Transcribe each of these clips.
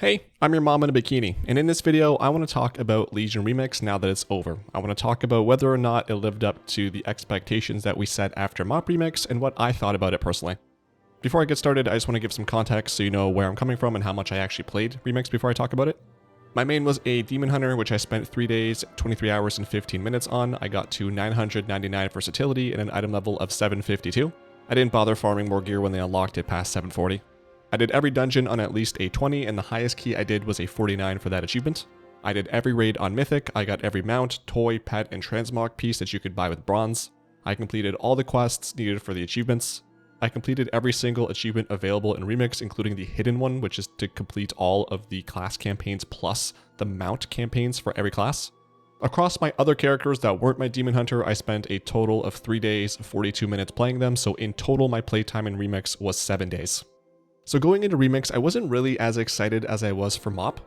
Hey, I'm your mom in a bikini, and in this video I want to talk about Legion Remix now that it's over. I want to talk about whether or not it lived up to the expectations that we set after MoP Remix and what I thought about it personally. Before I get started, I just want to give some context so you know where I'm coming from and how much I actually played Remix before I talk about it. My main was a Demon Hunter, which I spent 3 days, 23 hours, and 15 minutes on. I got to 999 versatility and an item level of 752. I didn't bother farming more gear when they unlocked it past 740. I did every dungeon on at least a 20, and the highest key I did was a 49 for that achievement. I did every raid on Mythic. I got every mount, toy, pet, and transmog piece that you could buy with bronze. I completed all the quests needed for the achievements. I completed every single achievement available in Remix, including the hidden one, which is to complete all of the class campaigns plus the mount campaigns for every class. Across my other characters that weren't my Demon Hunter, I spent a total of 3 days, 42 minutes playing them, so in total my playtime in Remix was 7 days. So going into Remix, I wasn't really as excited as I was for MoP.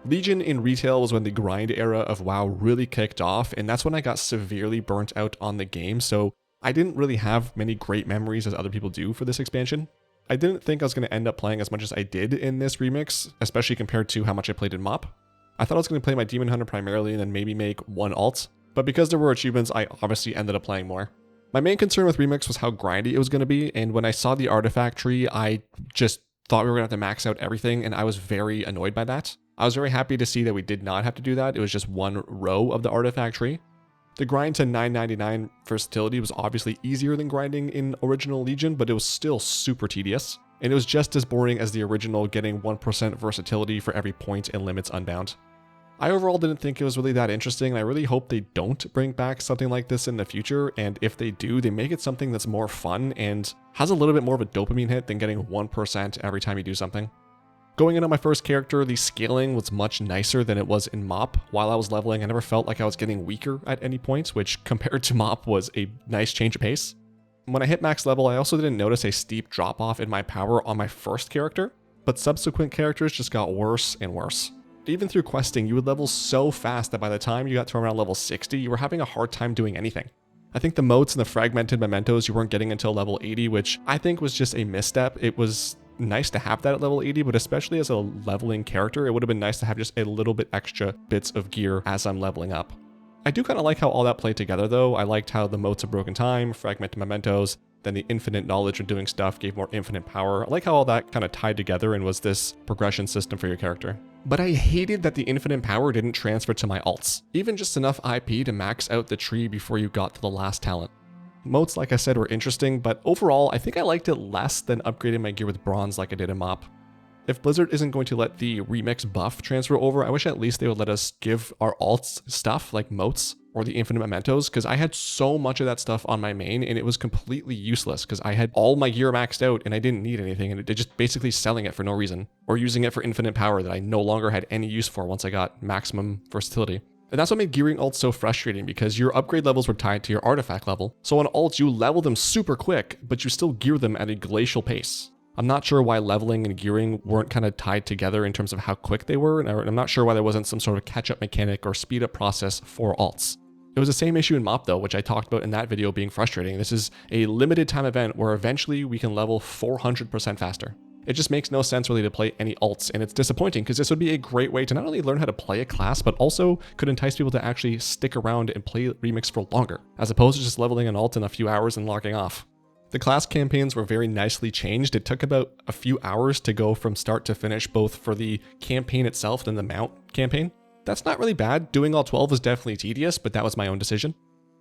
Legion in retail was when the grind era of WoW really kicked off, and that's when I got severely burnt out on the game, so I didn't really have many great memories as other people do for this expansion. I didn't think I was going to end up playing as much as I did in this Remix, especially compared to how much I played in MoP. I thought I was going to play my Demon Hunter primarily and then maybe make one alt, but because there were achievements, I obviously ended up playing more. My main concern with Remix was how grindy it was going to be, and when I saw the artifact tree, I just thought we were going to have to max out everything, and I was very annoyed by that. I was very happy to see that we did not have to do that. It was just one row of the artifact tree. The grind to 999 versatility was obviously easier than grinding in original Legion, but it was still super tedious, and it was just as boring as the original getting 1% versatility for every point and limits unbound. I overall didn't think it was really that interesting, and I really hope they don't bring back something like this in the future, and if they do, they make it something that's more fun and has a little bit more of a dopamine hit than getting 1% every time you do something. Going into my first character, the scaling was much nicer than it was in MoP. While I was leveling, I never felt like I was getting weaker at any point, which compared to MoP was a nice change of pace. When I hit max level, I also didn't notice a steep drop off in my power on my first character, but subsequent characters just got worse and worse. Even through questing, you would level so fast that by the time you got to around level 60, you were having a hard time doing anything. I think the motes and the fragmented mementos you weren't getting until level 80, which I think was just a misstep. It was nice to have that at level 80, but especially as a leveling character, it would have been nice to have just a little bit extra bits of gear as I'm leveling up. I do kind of like how all that played together though. I liked how the motes of broken time, fragmented mementos, then the infinite knowledge of doing stuff gave more infinite power. I like how all that kind of tied together and was this progression system for your character. But I hated that the infinite power didn't transfer to my alts. Even just enough IP to max out the tree before you got to the last talent. Motes, like I said, were interesting, but overall, I think I liked it less than upgrading my gear with bronze like I did in MoP. If Blizzard isn't going to let the remix buff transfer over, I wish at least they would let us give our alts stuff like motes or the infinite mementos, because I had so much of that stuff on my main and it was completely useless because I had all my gear maxed out and I didn't need anything, and it just basically selling it for no reason or using it for infinite power that I no longer had any use for once I got maximum versatility. And that's what made gearing ults so frustrating, because your upgrade levels were tied to your artifact level. So on ults, you level them super quick, but you still gear them at a glacial pace. I'm not sure why leveling and gearing weren't kind of tied together in terms of how quick they were, and I'm not sure why there wasn't some sort of catch-up mechanic or speed-up process for alts. It was the same issue in MoP though, which I talked about in that video being frustrating. This is a limited time event where eventually we can level 400% faster. It just makes no sense really to play any alts, and it's disappointing because this would be a great way to not only learn how to play a class, but also could entice people to actually stick around and play Remix for longer, as opposed to just leveling an alt in a few hours and logging off. The class campaigns were very nicely changed. It took about a few hours to go from start to finish, both for the campaign itself and the mount campaign. That's not really bad. Doing all 12 was definitely tedious, but that was my own decision.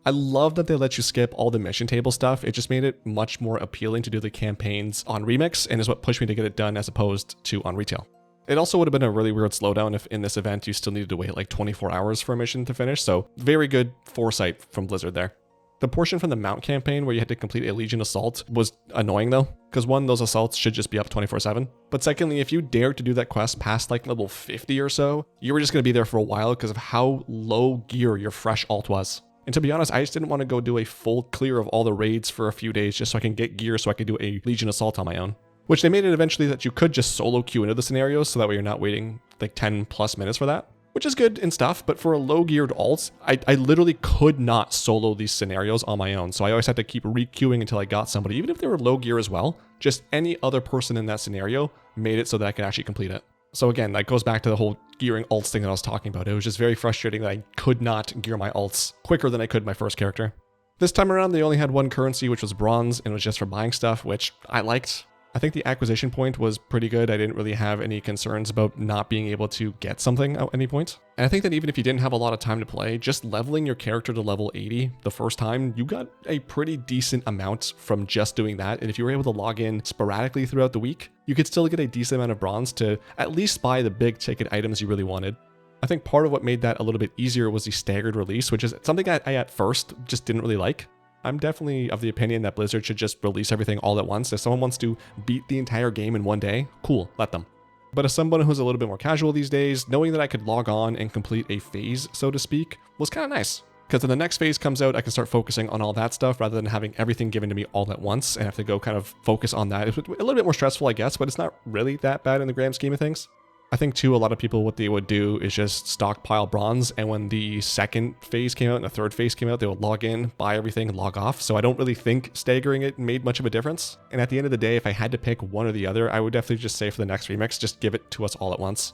I love that they let you skip all the mission table stuff. It just made it much more appealing to do the campaigns on Remix, and is what pushed me to get it done as opposed to on retail. It also would have been a really weird slowdown if in this event you still needed to wait like 24 hours for a mission to finish, so very good foresight from Blizzard there. The portion from the mount campaign where you had to complete a Legion assault was annoying though, because one, those assaults should just be up 24/7. But secondly, if you dared to do that quest past like level 50 or so, you were just going to be there for a while because of how low gear your fresh alt was. And to be honest, I just didn't want to go do a full clear of all the raids for a few days just so I can get gear so I could do a Legion assault on my own. Which they made it eventually that you could just solo queue into the scenarios, so that way you're not waiting like 10 plus minutes for that. Which is good and stuff, but for a low geared alt, I literally could not solo these scenarios on my own. So I always had to keep re-queuing until I got somebody, even if they were low gear as well. Just any other person in that scenario made it so that I could actually complete it. So again, that goes back to the whole gearing ults thing that I was talking about. It was just very frustrating that I could not gear my ults quicker than I could my first character. This time around, they only had one currency, which was bronze, and it was just for buying stuff, which I liked. I think the acquisition point was pretty good. I didn't really have any concerns about not being able to get something at any point. And I think that even if you didn't have a lot of time to play, just leveling your character to level 80 the first time, you got a pretty decent amount from just doing that. And if you were able to log in sporadically throughout the week, you could still get a decent amount of bronze to at least buy the big ticket items you really wanted. I think part of what made that a little bit easier was the staggered release, which is something I at first just didn't really like. I'm definitely of the opinion that Blizzard should just release everything all at once. If someone wants to beat the entire game in one day, cool, let them. But as someone who's a little bit more casual these days, knowing that I could log on and complete a phase, so to speak, was kind of nice. Because when the next phase comes out, I can start focusing on all that stuff rather than having everything given to me all at once and have to go kind of focus on that. It's a little bit more stressful, I guess, but it's not really that bad in the grand scheme of things. I think too, a lot of people, what they would do is just stockpile bronze, and when the second phase came out and the third phase came out, they would log in, buy everything, and log off. So I don't really think staggering it made much of a difference. And at the end of the day, if I had to pick one or the other, I would definitely just say for the next remix, just give it to us all at once.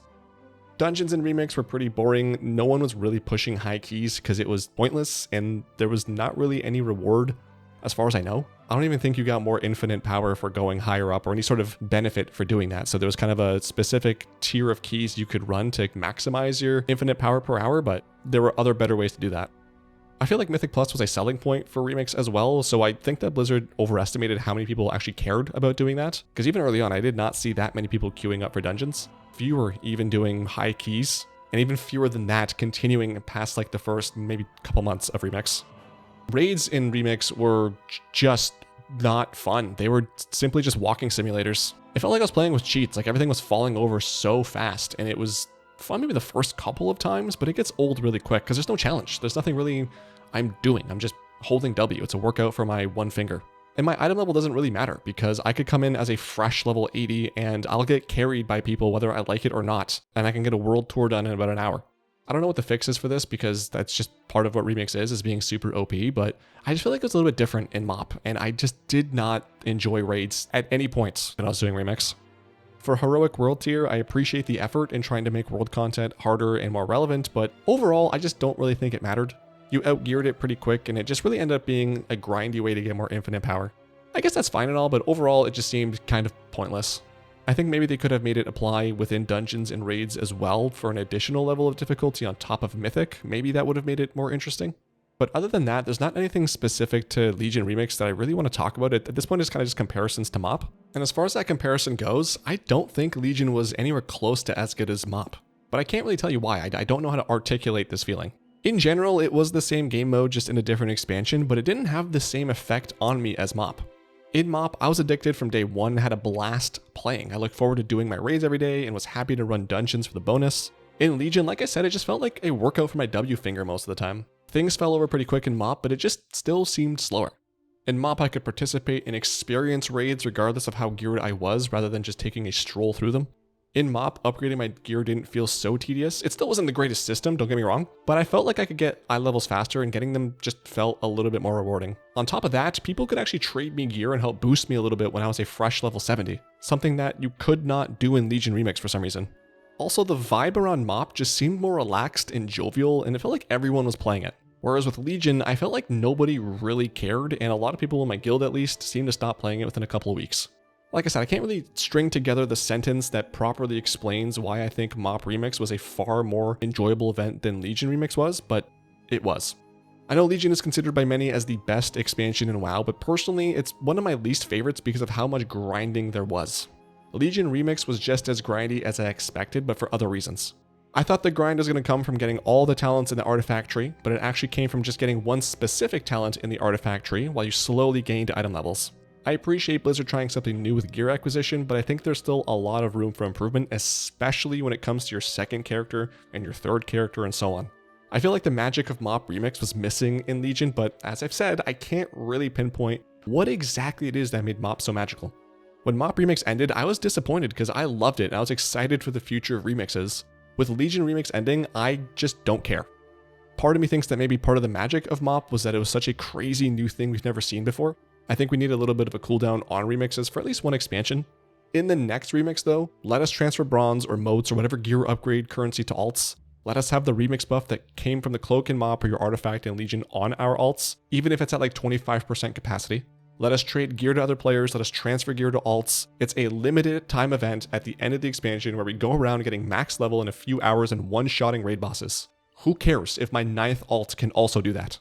Dungeons in remix were pretty boring. No one was really pushing high keys because it was pointless, and there was not really any reward as far as I know. I don't even think you got more infinite power for going higher up or any sort of benefit for doing that. So there was kind of a specific tier of keys you could run to maximize your infinite power per hour, but there were other better ways to do that. I feel like Mythic Plus was a selling point for Remix as well, so I think that Blizzard overestimated how many people actually cared about doing that, because even early on I did not see that many people queuing up for dungeons. Fewer even doing high keys, and even fewer than that continuing past like the first maybe couple months of Remix. Raids in Remix were just not fun. They were simply just walking simulators. It felt like I was playing with cheats, like everything was falling over so fast, and it was fun maybe the first couple of times, but it gets old really quick because there's no challenge. There's nothing really I'm doing. I'm just holding W. It's a workout for my one finger. And my item level doesn't really matter because I could come in as a fresh level 80 and I'll get carried by people whether I like it or not, and I can get a world tour done in about an hour. I don't know what the fix is for this because that's just part of what Remix is being super OP, but I just feel like it was a little bit different in MoP, and I just did not enjoy raids at any point when I was doing Remix. For Heroic World Tier, I appreciate the effort in trying to make world content harder and more relevant, but overall, I just don't really think it mattered. You outgeared it pretty quick, and it just really ended up being a grindy way to get more infinite power. I guess that's fine and all, but overall, it just seemed kind of pointless. I think maybe they could have made it apply within dungeons and raids as well for an additional level of difficulty on top of Mythic. Maybe that would have made it more interesting. But other than that, there's not anything specific to Legion Remix that I really want to talk about. At this point, it's kind of just comparisons to MoP. And as far as that comparison goes, I don't think Legion was anywhere close to as good as MoP. But I can't really tell you why. I don't know how to articulate this feeling. In general, it was the same game mode, just in a different expansion, but it didn't have the same effect on me as MoP. In MoP, I was addicted from day one and had a blast playing. I looked forward to doing my raids every day and was happy to run dungeons for the bonus. In Legion, like I said, it just felt like a workout for my W finger most of the time. Things fell over pretty quick in MoP, but it just still seemed slower. In MoP, I could participate and experience raids regardless of how geared I was, rather than just taking a stroll through them. In MoP, upgrading my gear didn't feel so tedious. It still wasn't the greatest system, don't get me wrong, but I felt like I could get eye levels faster, and getting them just felt a little bit more rewarding. On top of that, people could actually trade me gear and help boost me a little bit when I was a fresh level 70, something that you could not do in Legion Remix for some reason. Also, the vibe around MoP just seemed more relaxed and jovial, and it felt like everyone was playing it. Whereas with Legion, I felt like nobody really cared, and a lot of people in my guild at least seemed to stop playing it within a couple of weeks. Like I said, I can't really string together the sentence that properly explains why I think MoP Remix was a far more enjoyable event than Legion Remix was, but it was. I know Legion is considered by many as the best expansion in WoW, but personally, it's one of my least favorites because of how much grinding there was. Legion Remix was just as grindy as I expected, but for other reasons. I thought the grind was going to come from getting all the talents in the artifact tree, but it actually came from just getting one specific talent in the artifact tree while you slowly gained item levels. I appreciate Blizzard trying something new with gear acquisition, but I think there's still a lot of room for improvement, especially when it comes to your second character and your third character and so on. I feel like the magic of MoP Remix was missing in Legion, but as I've said, I can't really pinpoint what exactly it is that made MoP so magical. When MoP Remix ended, I was disappointed because I loved it and I was excited for the future of remixes. With Legion Remix ending, I just don't care. Part of me thinks that maybe part of the magic of MoP was that it was such a crazy new thing we've never seen before. I think we need a little bit of a cooldown on remixes for at least one expansion. In the next remix though, let us transfer bronze or motes or whatever gear upgrade currency to alts. Let us have the remix buff that came from the cloak and MoP or your artifact and legion on our alts, even if it's at like 25% capacity. Let us trade gear to other players, let us transfer gear to alts. It's a limited time event at the end of the expansion where we go around getting max level in a few hours and one-shotting raid bosses. Who cares if my 9th alt can also do that?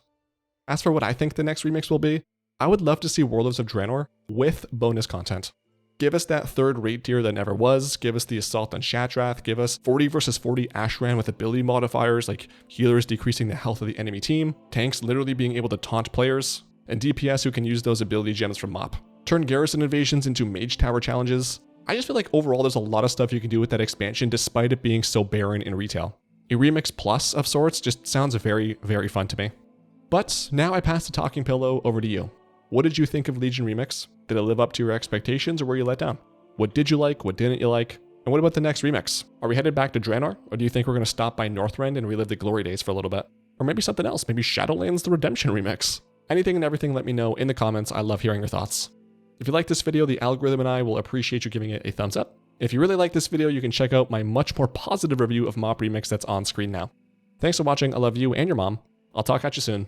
As for what I think the next remix will be, I would love to see Warlords of Draenor with bonus content. Give us that 3rd raid tier that never was, give us the Assault on Shatrath, give us 40 versus 40 Ashran with ability modifiers like healers decreasing the health of the enemy team, tanks literally being able to taunt players, and DPS who can use those ability gems from MoP. Turn garrison invasions into mage tower challenges. I just feel like overall there's a lot of stuff you can do with that expansion despite it being so barren in retail. A remix plus of sorts just sounds very, very fun to me. But now I pass the talking pillow over to you. What did you think of Legion Remix? Did it live up to your expectations or were you let down? What did you like? What didn't you like? And what about the next remix? Are we headed back to Draenor? Or do you think we're going to stop by Northrend and relive the glory days for a little bit? Or maybe something else, maybe Shadowlands the Redemption Remix? Anything and everything, let me know in the comments. I love hearing your thoughts. If you like this video, the algorithm and I will appreciate you giving it a thumbs up. If you really like this video, you can check out my much more positive review of MoP Remix that's on screen now. Thanks for watching. I love you and your mom. I'll talk at you soon.